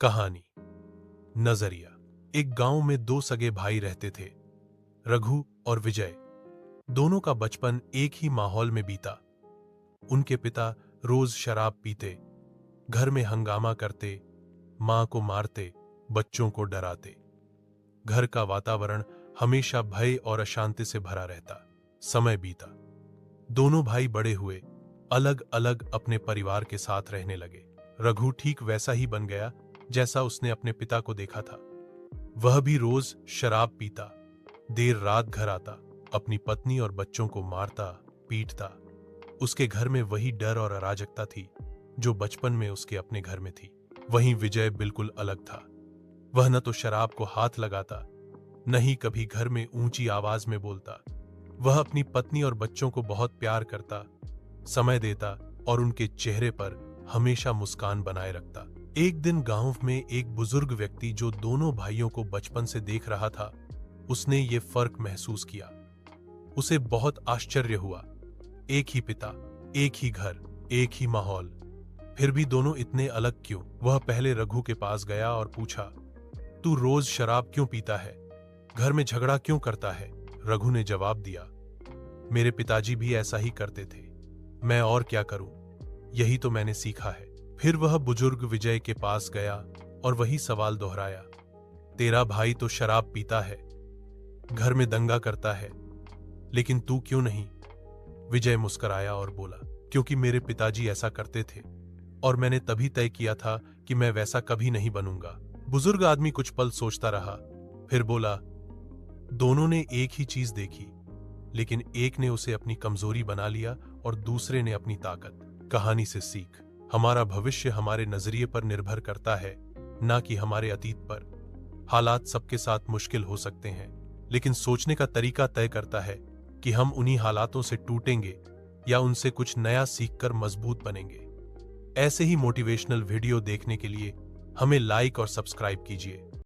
कहानी नजरिया। एक गांव में दो सगे भाई रहते थे, रघु और विजय। दोनों का बचपन एक ही माहौल में बीता। उनके पिता रोज शराब पीते, घर में हंगामा करते, मां को मारते, बच्चों को डराते। घर का वातावरण हमेशा भय और अशांति से भरा रहता। समय बीता, दोनों भाई बड़े हुए, अलग अलग अपने परिवार के साथ रहने लगे। रघु ठीक वैसा ही बन गया जैसा उसने अपने पिता को देखा था। वह भी रोज शराब पीता, देर रात घर आता, अपनी पत्नी और बच्चों को मारता पीटता। उसके घर में वही डर और अराजकता थी जो बचपन में उसके अपने घर में थी। वहीं विजय बिल्कुल अलग था। वह न तो शराब को हाथ लगाता, न ही कभी घर में ऊंची आवाज में बोलता। वह अपनी पत्नी और बच्चों को बहुत प्यार करता, समय देता और उनके चेहरे पर हमेशा मुस्कान बनाए रखता। एक दिन गांव में एक बुजुर्ग व्यक्ति जो दोनों भाइयों को बचपन से देख रहा था, उसने ये फर्क महसूस किया। उसे बहुत आश्चर्य हुआ। एक ही पिता, एक ही घर, एक ही माहौल, फिर भी दोनों इतने अलग क्यों? वह पहले रघु के पास गया और पूछा, तू रोज शराब क्यों पीता है? घर में झगड़ा क्यों करता है? रघु ने जवाब दिया, मेरे पिताजी भी ऐसा ही करते थे, मैं और क्या करूं? यही तो मैंने सीखा है। फिर वह बुजुर्ग विजय के पास गया और वही सवाल दोहराया, तेरा भाई तो शराब पीता है, घर में दंगा करता है, लेकिन तू क्यों नहीं? विजय मुस्कुराया और बोला, क्योंकि मेरे पिताजी ऐसा करते थे और मैंने तभी तय किया था कि मैं वैसा कभी नहीं बनूंगा। बुजुर्ग आदमी कुछ पल सोचता रहा, फिर बोला, दोनों ने एक ही चीज देखी, लेकिन एक ने उसे अपनी कमजोरी बना लिया और दूसरे ने अपनी ताकत। कहानी से सीख, हमारा भविष्य हमारे नजरिए पर निर्भर करता है, ना कि हमारे अतीत पर। हालात सबके साथ मुश्किल हो सकते हैं, लेकिन सोचने का तरीका तय करता है कि हम उन्हीं हालातों से टूटेंगे या उनसे कुछ नया सीखकर मजबूत बनेंगे। ऐसे ही मोटिवेशनल वीडियो देखने के लिए हमें लाइक और सब्सक्राइब कीजिए।